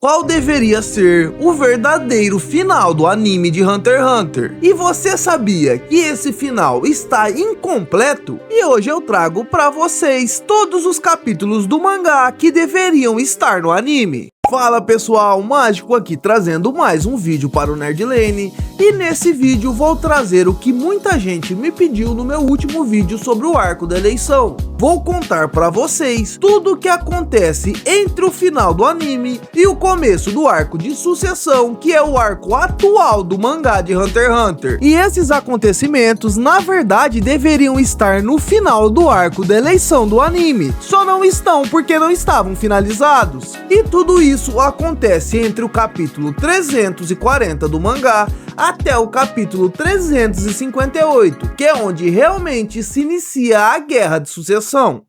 Qual deveria ser o verdadeiro final do anime de Hunter x Hunter? E você sabia que esse final está incompleto? E hoje eu trago para vocês todos os capítulos do mangá que deveriam estar no anime. Fala pessoal, Mágico aqui trazendo mais um vídeo para o Nerdlane, e nesse vídeo vou trazer o que muita gente me pediu no meu último vídeo sobre o arco da eleição. Vou contar para vocês tudo o que acontece entre o final do anime e o começo do arco de sucessão, que é o arco atual do mangá de Hunter x Hunter. E esses acontecimentos na verdade deveriam estar no final do arco da eleição do anime, só não estão porque não estavam finalizados. E tudo isso acontece entre o capítulo 340 do mangá até o capítulo 358, que é onde realmente se inicia a guerra de sucessão.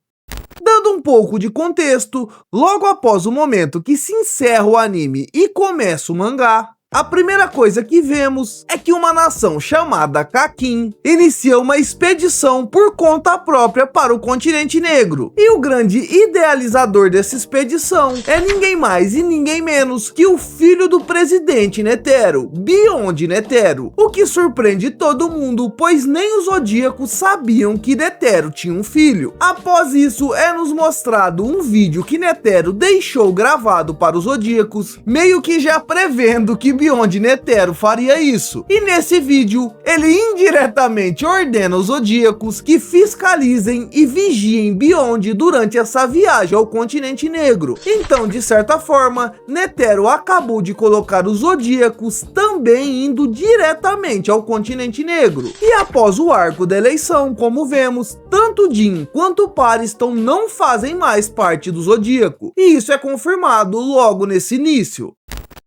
Dando um pouco de contexto, logo após o momento que se encerra o anime e começa o mangá, a primeira coisa que vemos é que uma nação chamada Kakin inicia uma expedição por conta própria para o continente negro. E o grande idealizador dessa expedição é ninguém mais e ninguém menos que o filho do presidente Netero, Beyond Netero. O que surpreende todo mundo, pois nem os Zodíacos sabiam que Netero tinha um filho. Após isso, é nos mostrado um vídeo que Netero deixou gravado para os Zodíacos, meio que já prevendo que Beyond Netero faria isso. E nesse vídeo, ele indiretamente ordena os Zodíacos que fiscalizem e vigiem Beyond durante essa viagem ao continente negro. Então, de certa forma, Netero acabou de colocar os Zodíacos também indo diretamente ao continente negro. E após o arco da eleição, como vemos, tanto Jin quanto Pariston não fazem mais parte do Zodíaco. E isso é confirmado logo nesse início.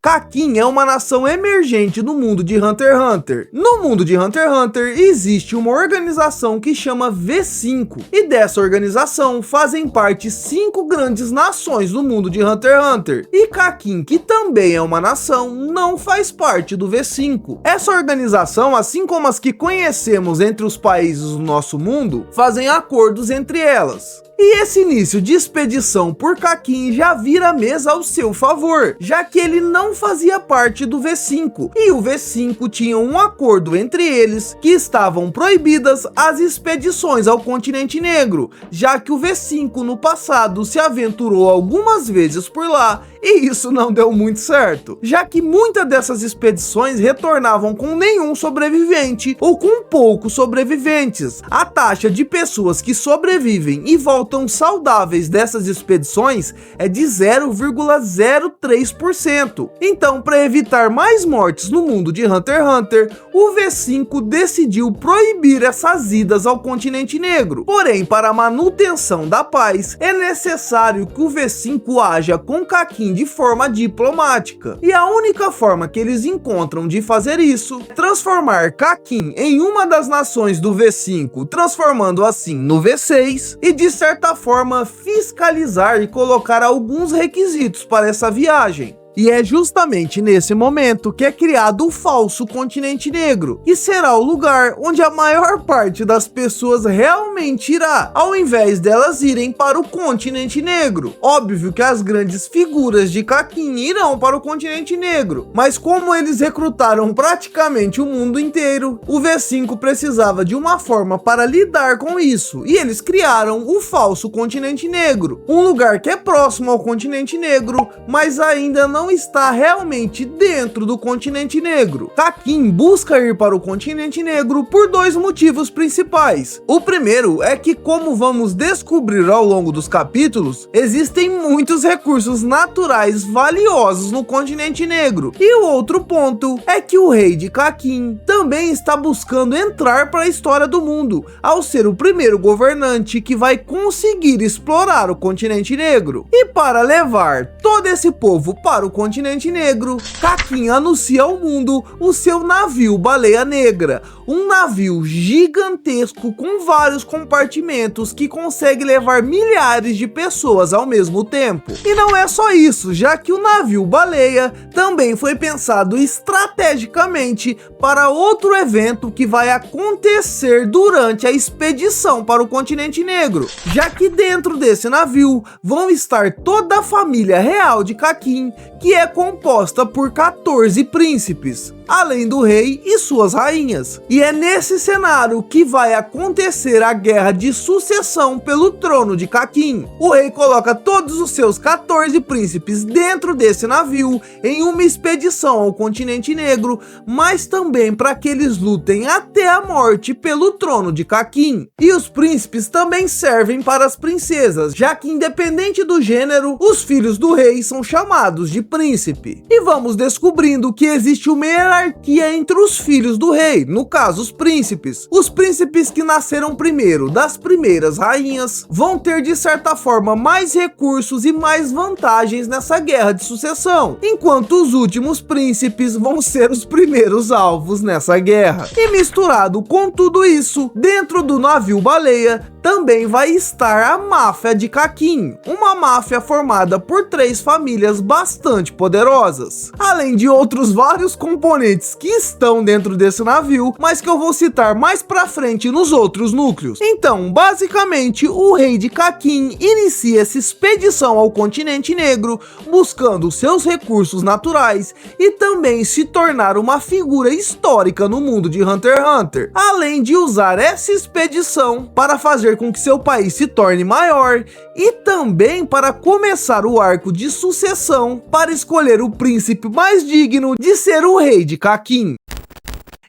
Kakin é uma nação emergente no mundo de Hunter x Hunter. No mundo de Hunter x Hunter existe uma organização que chama V5, e dessa organização fazem parte 5 grandes nações do mundo de Hunter x Hunter. E Kakin, que também é uma nação, não faz parte do V5. Essa organização, assim como as que conhecemos entre os países do nosso mundo, fazem acordos entre elas. E esse início de expedição por Kakin já vira a mesa ao seu favor, já que ele não fazia parte do V5, e o V5 tinha um acordo entre eles que estavam proibidas as expedições ao continente negro, já que o V5 no passado se aventurou algumas vezes por lá, e isso não deu muito certo, já que muitas dessas expedições retornavam com nenhum sobrevivente ou com poucos sobreviventes. A taxa de pessoas que sobrevivem e voltam saudáveis dessas expedições é de 0,03%. Então, para evitar mais mortes no mundo de Hunter x Hunter, o V5 decidiu proibir essas idas ao continente negro. Porém, para a manutenção da paz, é necessário que o V5 haja com Kakin de forma diplomática. E a única forma que eles encontram de fazer isso é transformar Kakin em uma das nações do V5, transformando assim no V6, e de certa forma fiscalizar e colocar alguns requisitos para essa viagem. E é justamente nesse momento que é criado o falso continente negro, que será o lugar onde a maior parte das pessoas realmente irá, ao invés delas irem para o continente negro. Óbvio que as grandes figuras de Kakin irão para o continente negro, mas como eles recrutaram praticamente o mundo inteiro, o V5 precisava de uma forma para lidar com isso, e eles criaram o falso continente negro, um lugar que é próximo ao continente negro, mas ainda não está realmente dentro do continente negro. Kakin busca ir para o continente negro por 2 motivos principais. O primeiro é que, como vamos descobrir ao longo dos capítulos, existem muitos recursos naturais valiosos no continente negro. E o outro ponto é que o rei de Kakin também está buscando entrar para a história do mundo, ao ser o primeiro governante que vai conseguir explorar o continente negro. E para levar todo esse povo para o continente negro, Kakin anuncia ao mundo o seu navio Baleia Negra, um navio gigantesco com vários compartimentos que consegue levar milhares de pessoas ao mesmo tempo. E não é só isso, já que o navio baleia também foi pensado estrategicamente para outro evento que vai acontecer durante a expedição para o continente negro, já que dentro desse navio vão estar toda a família real de Kakin, que é composta por 14 príncipes, além do rei e suas rainhas. E é nesse cenário que vai acontecer a guerra de sucessão pelo trono de Kakin. O rei coloca todos os seus 14 príncipes dentro desse navio em uma expedição ao continente negro, mas também para que eles lutem até a morte pelo trono de Kakin. E os príncipes também servem para as princesas, já que independente do gênero, os filhos do rei são chamados de príncipe. E vamos descobrindo que existe uma hierarquia entre os filhos do rei, no caso os príncipes. Os príncipes que nasceram primeiro das primeiras rainhas vão ter de certa forma mais recursos e mais vantagens nessa guerra de sucessão, enquanto os últimos príncipes vão ser os primeiros alvos nessa guerra. E misturado com tudo isso, dentro do navio baleia também vai estar a máfia de Kakin, uma máfia formada por 3 famílias bastante poderosas, além de outros vários componentes que estão dentro desse navio, mas que eu vou citar mais pra frente nos outros núcleos. Então, basicamente, o rei de Kakin inicia essa expedição ao continente negro, buscando seus recursos naturais e também se tornar uma figura histórica no mundo de Hunter x Hunter, além de usar essa expedição para fazer com que seu país se torne maior e também para começar o arco de sucessão para escolher o príncipe mais digno de ser o rei de Kakin.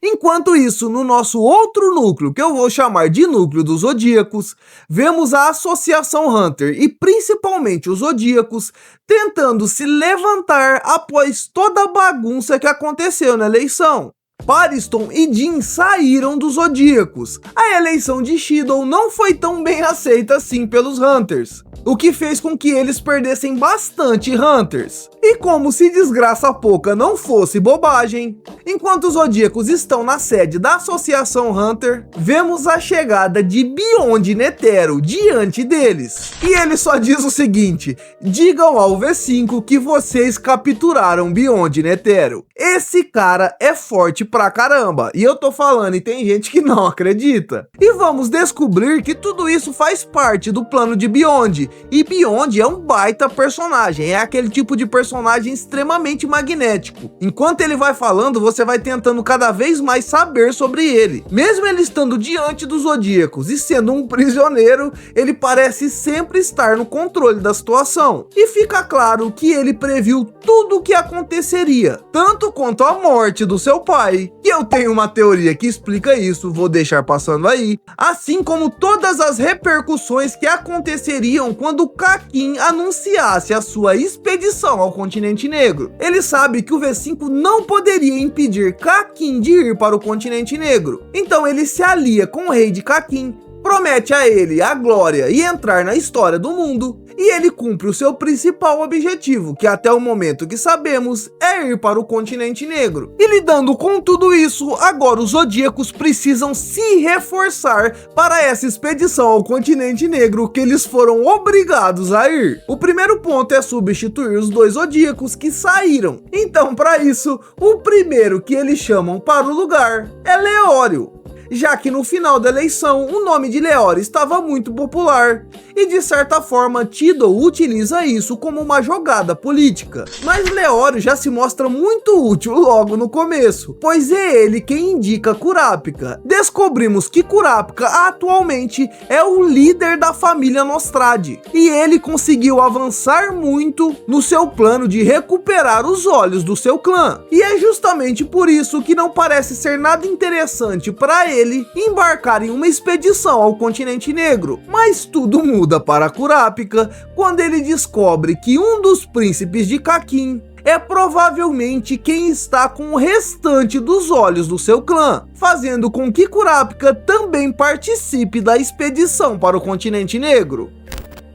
Enquanto isso, no nosso outro núcleo, que eu vou chamar de núcleo dos Zodíacos, vemos a Associação Hunter e principalmente os Zodíacos tentando se levantar após toda a bagunça que aconteceu na eleição. Pariston e Jin saíram dos Zodíacos. A eleição de Shidow não foi tão bem aceita assim pelos Hunters, o que fez com que eles perdessem bastante Hunters. E como se desgraça pouca não fosse bobagem, enquanto os Zodíacos estão na sede da Associação Hunter, vemos a chegada de Beyond Netero diante deles. E ele só diz o seguinte: digam ao V5 que vocês capturaram Beyond Netero. Esse cara é forte pra caramba, e eu tô falando e tem gente que não acredita. E vamos descobrir que tudo isso faz parte do plano de Beyond, e Beyond é um baita personagem, é aquele tipo de personagem extremamente magnético. Enquanto ele vai falando, você vai tentando cada vez mais saber sobre ele. Mesmo ele estando diante dos Zodíacos e sendo um prisioneiro, ele parece sempre estar no controle da situação. E fica claro que ele previu tudo o que aconteceria, tanto quanto a morte do seu pai, e eu tenho uma teoria que explica isso, vou deixar passando aí, assim como todas as repercussões que aconteceriam quando Kakin anunciasse a sua expedição ao continente negro. Ele sabe que o V5 não poderia impedir Kakin de ir para o continente negro, então ele se alia com o rei de Kakin, promete a ele a glória e entrar na história do mundo, e ele cumpre o seu principal objetivo, que até o momento que sabemos é ir para o continente negro. E lidando com tudo isso, agora os Zodíacos precisam se reforçar para essa expedição ao continente negro que eles foram obrigados a ir. O primeiro ponto é substituir os 2 Zodíacos que saíram. Então, para isso, o primeiro que eles chamam para o lugar é Leório, já que no final da eleição o nome de Leório estava muito popular, e de certa forma Tidal utiliza isso como uma jogada política. Mas Leório já se mostra muito útil logo no começo, pois é ele quem indica Kurapika. Descobrimos que Kurapika atualmente é o líder da família Nostrade, e ele conseguiu avançar muito no seu plano de recuperar os olhos do seu clã, e é justamente por isso que não parece ser nada interessante para ele embarcar em uma expedição ao continente negro. Mas tudo muda para Kurapika quando ele descobre que um dos príncipes de Kakin é provavelmente quem está com o restante dos olhos do seu clã, fazendo com que Kurapika também participe da expedição para o continente negro.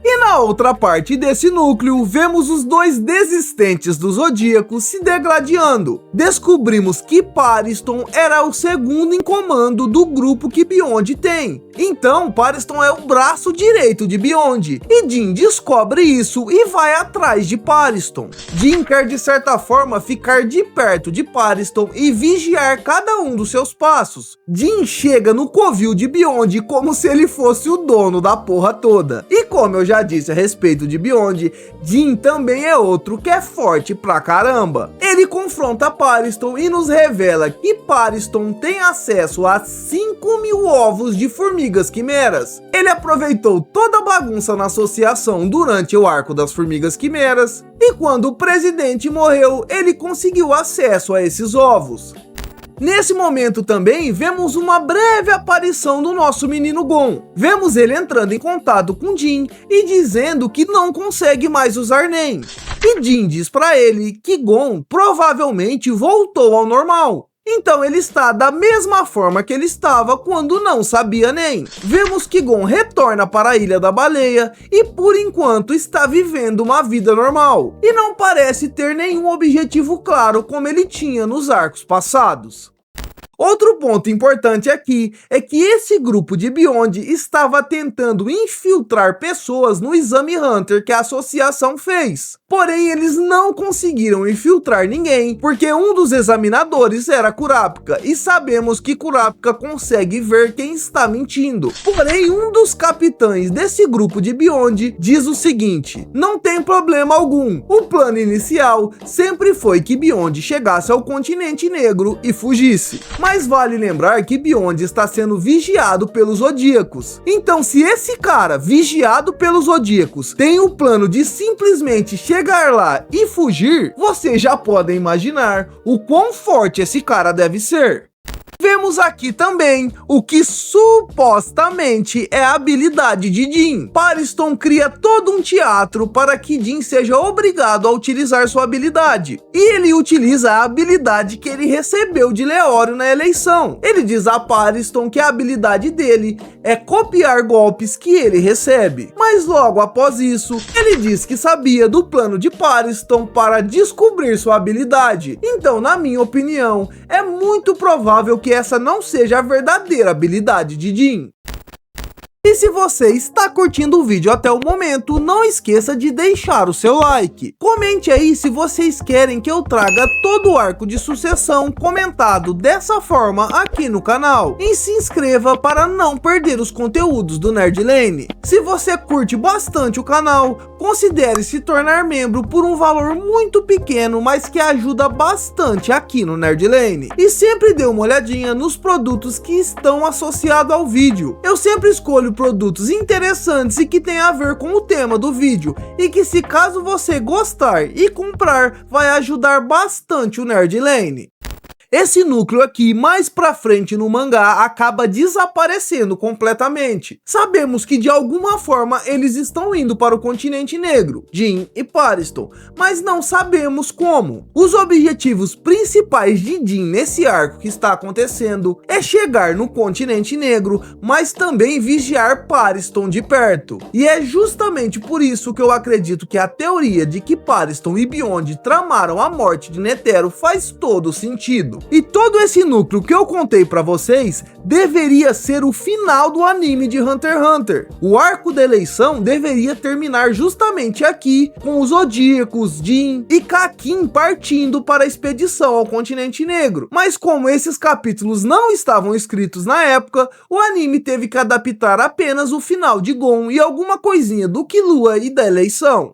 E na outra parte desse núcleo, vemos os dois desistentes dos Zodíacos se degladiando. Descobrimos que Pariston era o segundo em comando do grupo que Beyond tem. Então, Pariston é o braço direito de Beyond. E Jin descobre isso e vai atrás de Pariston. Jin quer de certa forma ficar de perto de Pariston e vigiar cada um dos seus passos. Jin chega no covil de Beyond como se ele fosse o dono da porra toda. E como eu já disse a respeito de Beyond, Jin também é outro que é forte pra caramba. Ele confronta Pariston e nos revela que Pariston tem acesso a 5.000 ovos de formigas quimeras. Ele aproveitou toda a bagunça na associação durante o arco das formigas quimeras, e quando o presidente morreu, ele conseguiu acesso a esses ovos. Nesse momento também vemos uma breve aparição do nosso menino Gon. Vemos ele entrando em contato com Jin e dizendo que não consegue mais usar Nen. E Jin diz para ele que Gon provavelmente voltou ao normal. Então ele está da mesma forma que ele estava quando não sabia Nen. Vemos que Gon retorna para a Ilha da Baleia e por enquanto está vivendo uma vida normal. E não parece ter nenhum objetivo claro como ele tinha nos arcos passados. Outro ponto importante aqui é que esse grupo de Beyond estava tentando infiltrar pessoas no exame Hunter que a associação fez. Porém, eles não conseguiram infiltrar ninguém, porque um dos examinadores era Kurapika, e sabemos que Kurapika consegue ver quem está mentindo. Porém, um dos capitães desse grupo de Beyond diz o seguinte: não tem problema algum, o plano inicial sempre foi que Beyond chegasse ao continente negro e fugisse. Mas vale lembrar que Beyond está sendo vigiado pelos Zodíacos. Então, se esse cara, vigiado pelos Zodíacos, tem o plano de simplesmente chegar lá e fugir, vocês já podem imaginar o quão forte esse cara deve ser. Vemos aqui também o que supostamente é a habilidade de Jin. Pariston cria todo um teatro para que Jin seja obrigado a utilizar sua habilidade. E ele utiliza a habilidade que ele recebeu de Leório na eleição. Ele diz a Pariston que a habilidade dele é copiar golpes que ele recebe. Mas logo após isso, ele diz que sabia do plano de Pariston para descobrir sua habilidade. Então, na minha opinião, é muito provável que essa não seja a verdadeira habilidade de Jin. E se você está curtindo o vídeo até o momento, não esqueça de deixar o seu like. Comente aí se vocês querem que eu traga todo o arco de sucessão comentado dessa forma aqui no canal. E se inscreva para não perder os conteúdos do Nerdlane. Se você curte bastante o canal, considere se tornar membro por um valor muito pequeno, mas que ajuda bastante aqui no Nerdlane. E sempre dê uma olhadinha nos produtos que estão associados ao vídeo. Eu sempre escolho produtos interessantes e que tem a ver com o tema do vídeo, e que se caso você gostar e comprar, vai ajudar bastante o Nerdlane. Esse núcleo aqui, mais pra frente no mangá, acaba desaparecendo completamente. Sabemos que de alguma forma eles estão indo para o continente negro, Jin e Pariston, mas não sabemos como. Os objetivos principais de Jin nesse arco que está acontecendo é chegar no continente negro, mas também vigiar Pariston de perto. E é justamente por isso que eu acredito que a teoria de que Pariston e Beyond tramaram a morte de Netero faz todo sentido. E todo esse núcleo que eu contei pra vocês deveria ser o final do anime de Hunter x Hunter. O arco da eleição deveria terminar justamente aqui, com os Zodíacos, Jin e Kakin partindo para a expedição ao continente negro. Mas como esses capítulos não estavam escritos na época, o anime teve que adaptar apenas o final de Gon e alguma coisinha do Killua e da eleição.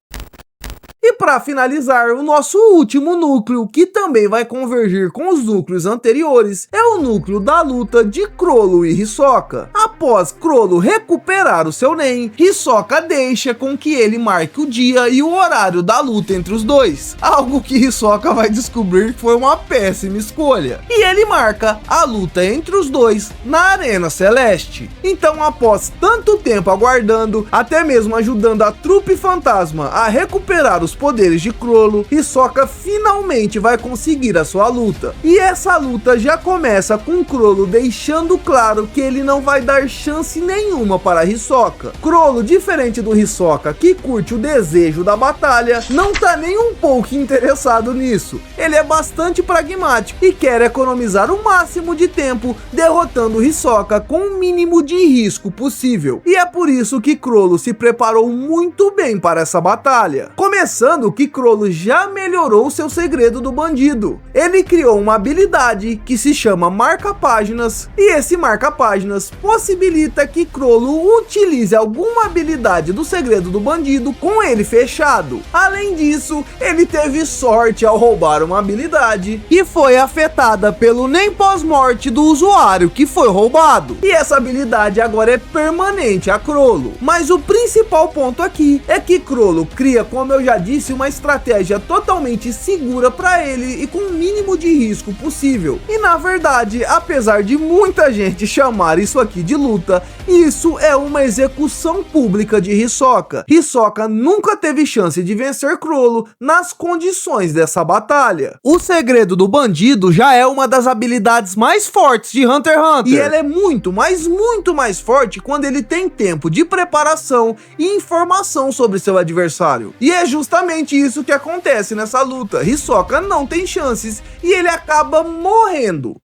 E para finalizar, o nosso último núcleo, que também vai convergir com os núcleos anteriores, é o núcleo da luta de Chrollo e Hisoka. Após Chrollo recuperar o seu Nen, Hisoka deixa com que ele marque o dia e o horário da luta entre os dois, algo que Hisoka vai descobrir que foi uma péssima escolha. E ele marca a luta entre os dois na Arena Celeste. Então, após tanto tempo aguardando, até mesmo ajudando a trupe fantasma a recuperar os os poderes de Chrollo, Hisoka finalmente vai conseguir a sua luta. E essa luta já começa com Chrollo deixando claro que ele não vai dar chance nenhuma para Hisoka. Chrollo, diferente do Hisoka, que curte o desejo da batalha, não tá nem um pouco interessado nisso. Ele é bastante pragmático e quer economizar o máximo de tempo derrotando Hisoka com o mínimo de risco possível. E é por isso que Chrollo se preparou muito bem para essa batalha. Começando que Chrollo já melhorou seu segredo do bandido. Ele criou uma habilidade que se chama marca-páginas, e esse marca-páginas possibilita que Chrollo utilize alguma habilidade do segredo do bandido com ele fechado. Além disso, ele teve sorte ao roubar uma habilidade que foi afetada pelo nem pós-morte do usuário que foi roubado. E essa habilidade agora é permanente a Chrollo. Mas o principal ponto aqui é que Chrollo cria, como eu já disse, uma estratégia totalmente segura para ele e com o mínimo de risco possível. E na verdade, apesar de muita gente chamar isso aqui de luta, isso é uma execução pública de Hisoka. Hisoka nunca teve chance de vencer Chrollo nas condições dessa batalha. O segredo do bandido já é uma das habilidades mais fortes de Hunter x Hunter. E ela é muito, mas muito mais forte quando ele tem tempo de preparação e informação sobre seu adversário. E é justamente isso que acontece nessa luta. Hisoka não tem chances e ele acaba morrendo.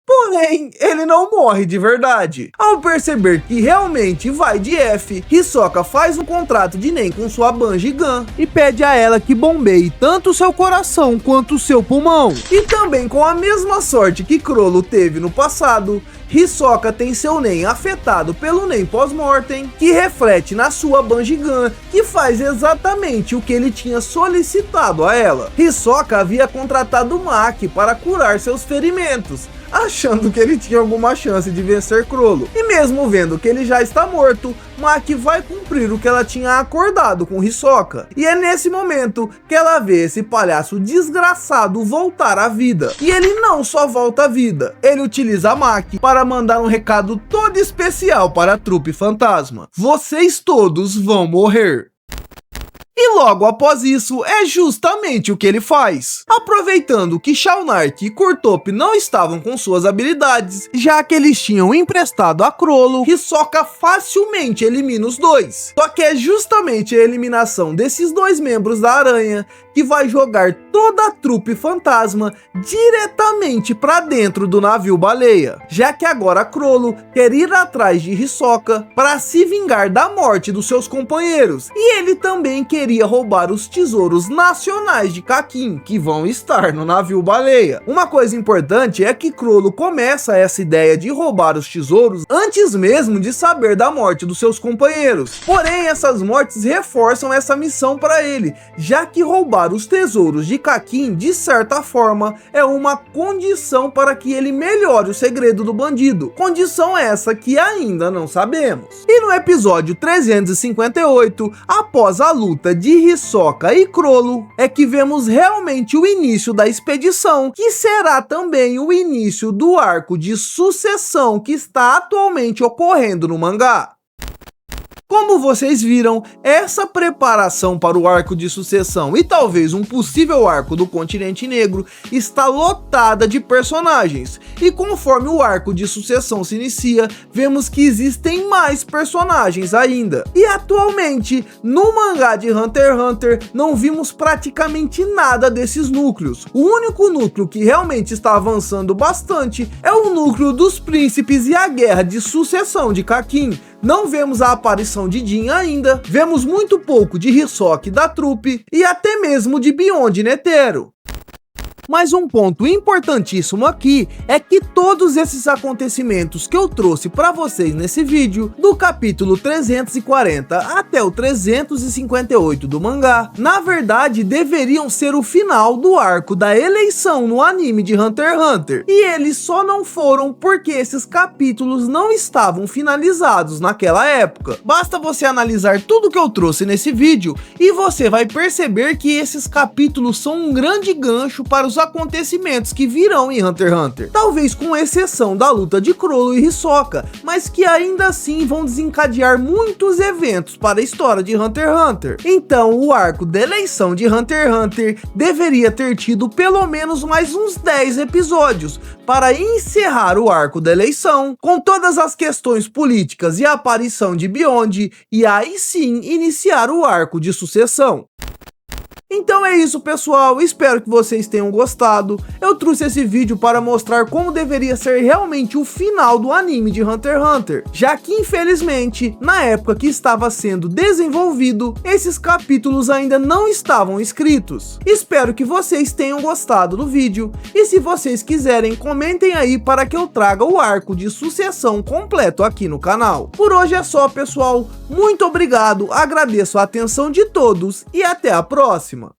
Porém, ele não morre de verdade. Ao perceber que realmente vai de F, Hisoka faz um contrato de NEM com sua Banji Gun e pede a ela que bombeie tanto o seu coração quanto o seu pulmão. E também com a mesma sorte que Chrollo teve no passado, Hisoka tem seu NEM afetado pelo NEM pós-mortem, que reflete na sua Banji Gun, que faz exatamente o que ele tinha solicitado a ela. Hisoka havia contratado Maki para curar seus ferimentos, achando que ele tinha alguma chance de vencer Chrollo. E mesmo vendo que ele já está morto, Maki vai cumprir o que ela tinha acordado com Hisoka. E é nesse momento que ela vê esse palhaço desgraçado voltar à vida. E ele não só volta à vida, ele utiliza a Maki para mandar um recado todo especial para a trupe fantasma: vocês todos vão morrer. E logo após isso, é justamente o que ele faz. Aproveitando que Shaunark e Kurtop não estavam com suas habilidades, já que eles tinham emprestado a Chrollo, Hisoka facilmente elimina os dois. Só que é justamente a eliminação desses dois membros da aranha que vai jogar toda a trupe fantasma diretamente para dentro do navio baleia, já que agora Chrollo quer ir atrás de Hisoka para se vingar da morte dos seus companheiros, e ele também queria roubar os tesouros nacionais de Kakin, que vão estar no navio baleia. Uma coisa importante é que Chrollo começa essa ideia de roubar os tesouros antes mesmo de saber da morte dos seus companheiros, porém essas mortes reforçam essa missão para ele, já que roubar os tesouros de Kakin, de certa forma, é uma condição para que ele melhore o segredo do bandido. Condição essa que ainda não sabemos. E no episódio 358, após a luta de Hisoka e Chrollo, é que vemos realmente o início da expedição, que será também o início do arco de sucessão que está atualmente ocorrendo no mangá. Como vocês viram, essa preparação para o arco de sucessão e talvez um possível arco do Continente Negro está lotada de personagens, e conforme o arco de sucessão se inicia, vemos que existem mais personagens ainda. E atualmente, no mangá de Hunter x Hunter, não vimos praticamente nada desses núcleos. O único núcleo que realmente está avançando bastante é o núcleo dos príncipes e a guerra de sucessão de Kakin. Não vemos a aparição de Jin ainda, vemos muito pouco de Hisoka e da trupe, e até mesmo de Beyond Netero. Mas um ponto importantíssimo aqui é que todos esses acontecimentos que eu trouxe para vocês nesse vídeo, do capítulo 340 até o 358 do mangá, na verdade deveriam ser o final do arco da eleição no anime de Hunter x Hunter, e eles só não foram porque esses capítulos não estavam finalizados naquela época. Basta você analisar tudo que eu trouxe nesse vídeo e você vai perceber que esses capítulos são um grande gancho para os os acontecimentos que virão em Hunter x Hunter, talvez com exceção da luta de Chrollo e Hisoka, mas que ainda assim vão desencadear muitos eventos para a história de Hunter x Hunter. Então o arco da eleição de Hunter x Hunter deveria ter tido pelo menos mais uns 10 episódios para encerrar o arco da eleição, com todas as questões políticas e a aparição de Beyond, e aí sim iniciar o arco de sucessão. Então é isso, pessoal, espero que vocês tenham gostado. Eu trouxe esse vídeo para mostrar como deveria ser realmente o final do anime de Hunter x Hunter, já que infelizmente, na época que estava sendo desenvolvido, esses capítulos ainda não estavam escritos. Espero que vocês tenham gostado do vídeo, e se vocês quiserem, comentem aí para que eu traga o arco de sucessão completo aqui no canal. Por hoje é só, pessoal, muito obrigado, agradeço a atenção de todos e até a próxima.